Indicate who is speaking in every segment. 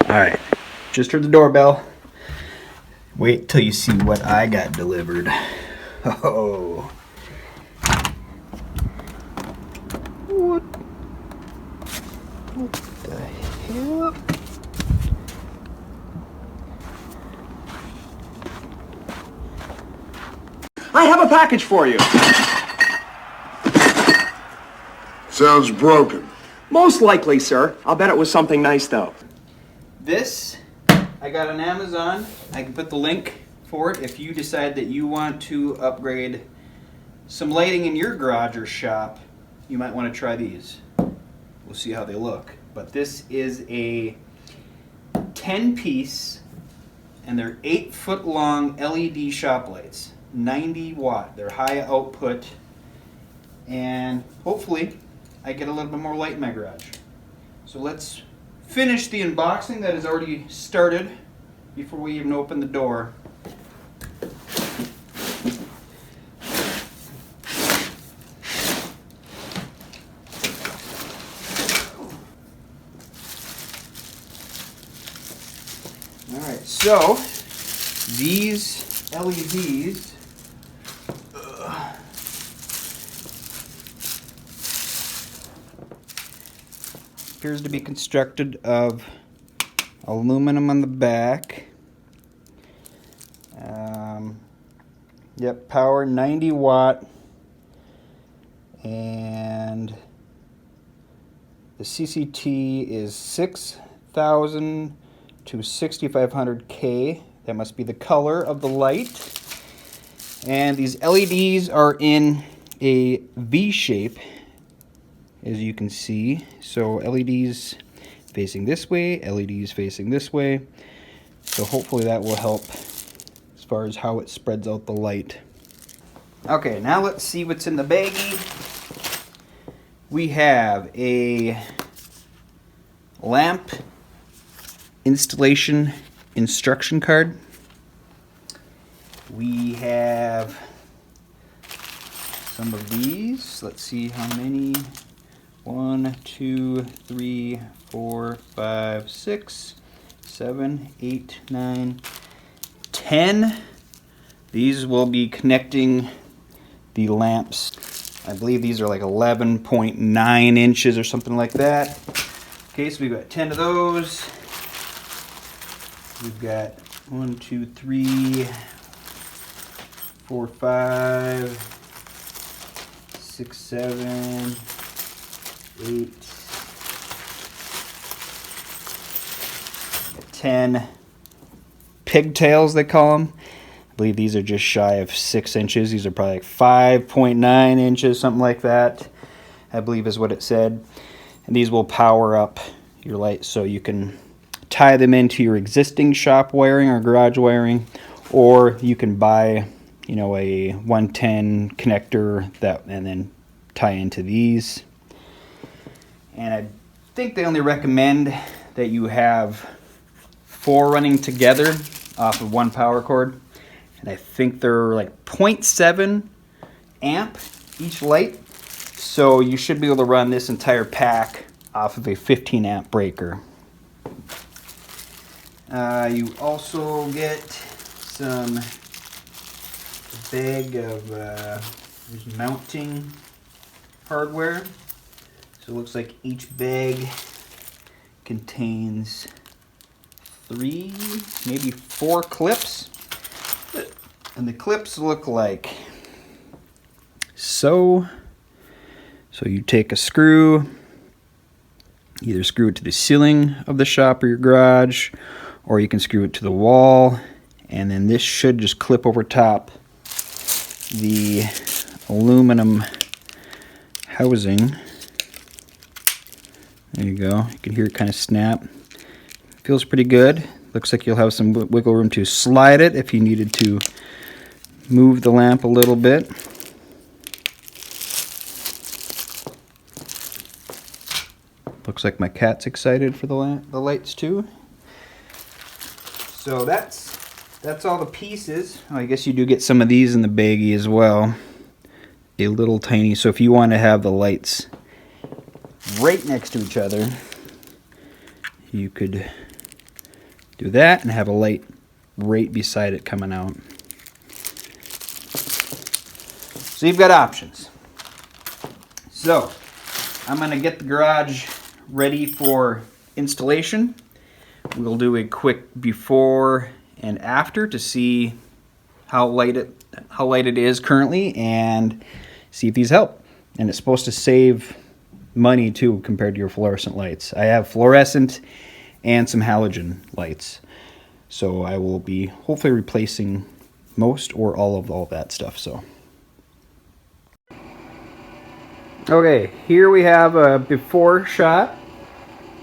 Speaker 1: Alright, just heard the doorbell. Wait till you see what I got delivered. Oh. What the hell?
Speaker 2: I have a package for you.
Speaker 3: Sounds broken.
Speaker 2: Most likely, sir. I'll bet it was something nice, though.
Speaker 1: This I got on Amazon. I can put the link for it if you decide that you want to upgrade some lighting in your garage or shop. You might want to try these. We'll see how they look. But this is a 10-piece, and they're 8-foot long LED shop lights. 90 watt. They're high output, and hopefully I get a little bit more light in my garage. So let's finish the unboxing that has already started before we even open the door. Alright, so these LEDs appears to be constructed of aluminum on the back. Yep, power 90 watt, and the CCT is 6,000 to 6,500 K. That must be the color of the light. And these LEDs are in a V shape, as you can see. So LEDs facing this way, LEDs facing this way. So hopefully that will help as far as how it spreads out the light. Okay, now let's see what's in the baggie. We have a lamp installation instruction card. We have some of these. Let's see how many. 1, 2, 3, 4, 5, 6, 7, 8, 9, 10. These will be connecting the lamps. I believe these are like 11.9 inches or something like that. Okay, so we've got 10 of those. We've got 1, 2, 3, 4, 5, 6, 7, 8, 10 pigtails, they call them. I believe these are just shy of 6 inches. These are probably like 5.9 inches, something like that, I believe is what it said. And these will power up your lights, so you can tie them into your existing shop wiring or garage wiring, or you can buy, you know, a 110 connector that and then tie into these. And I think they only recommend that you have 4 running together off of 1 power cord. And I think they're like 0.7 amp each light. So you should be able to run this entire pack off of a 15 amp breaker. You also get some bag of mounting hardware. So it looks like each bag contains 3, maybe 4 clips. And the clips look like so. So you take a screw, either screw it to the ceiling of the shop or your garage, or you can screw it to the wall, and then this should just clip over top the aluminum housing. There you go. You can hear it kind of snap. Feels pretty good. Looks like you'll have some wiggle room to slide it if you needed to move the lamp a little bit. Looks like my cat's excited for the lights too. So that's all the pieces. I guess you do get some of these in the baggie as well. A little tiny. So if you want to have the lights right next to each other, you could Do that and have a light right beside it coming out. So you've got options. So I'm going to get the garage ready for installation. We'll do a quick before and after to see how light it is currently and see if these help. And it's supposed to save money too compared to your fluorescent lights. I have fluorescent and some halogen lights. So I will be hopefully replacing most or all of that stuff. So okay, here we have a before shot.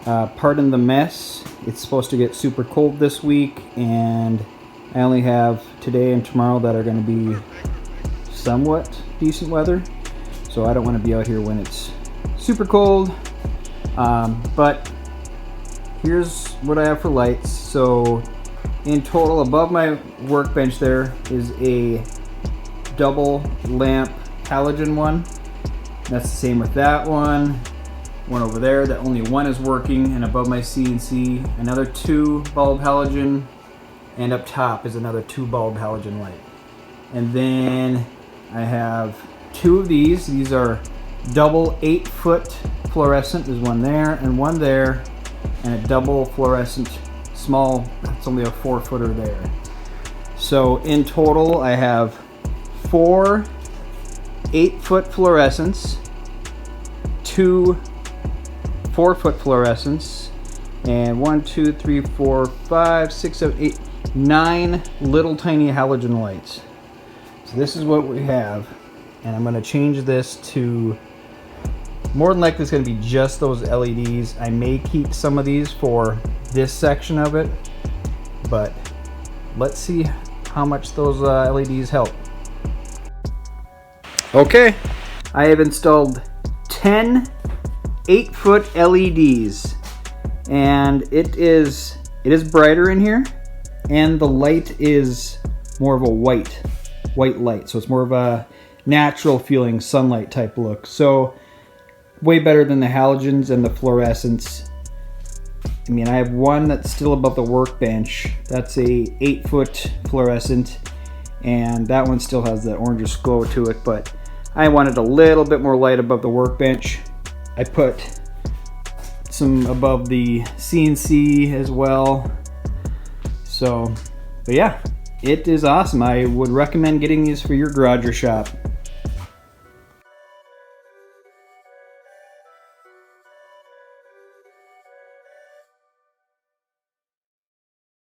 Speaker 1: Pardon the mess. It's supposed to get super cold this week, and I only have today and tomorrow that are going to be somewhat decent weather. So I don't want to be out here when it's super cold. But here's what I have for lights. So in total, above my workbench there is a double lamp halogen one. That's the same with that one over there, that only one is working, and above my CNC, another 2 bulb halogen, and up top is another 2 bulb halogen light. And then I have 2 of these. These are double 8-foot fluorescent. There's one there and one there, and a double fluorescent small, it's only a 4-footer there. So in total, I have 4 8-foot fluorescents, 2 4-foot fluorescents, and 1, 2, 3, 4, 5, 6, 7, 8, 9 little tiny halogen lights. So this is what we have, and I'm going to change this to, more than likely it's going to be just those LEDs. I may keep some of these for this section of it, but let's see how much those LEDs help. Okay, I have installed 10 8-foot LEDs, and it is brighter in here, and the light is more of a white light, so it's more of a natural feeling sunlight type look. So way better than the halogens and the fluorescents. I mean, I have one that's still above the workbench. That's a 8-foot fluorescent, and that one still has the orangish glow to it, but I wanted a little bit more light above the workbench. I put some above the CNC as well. So, but yeah, it is awesome. I would recommend getting these for your garage or shop.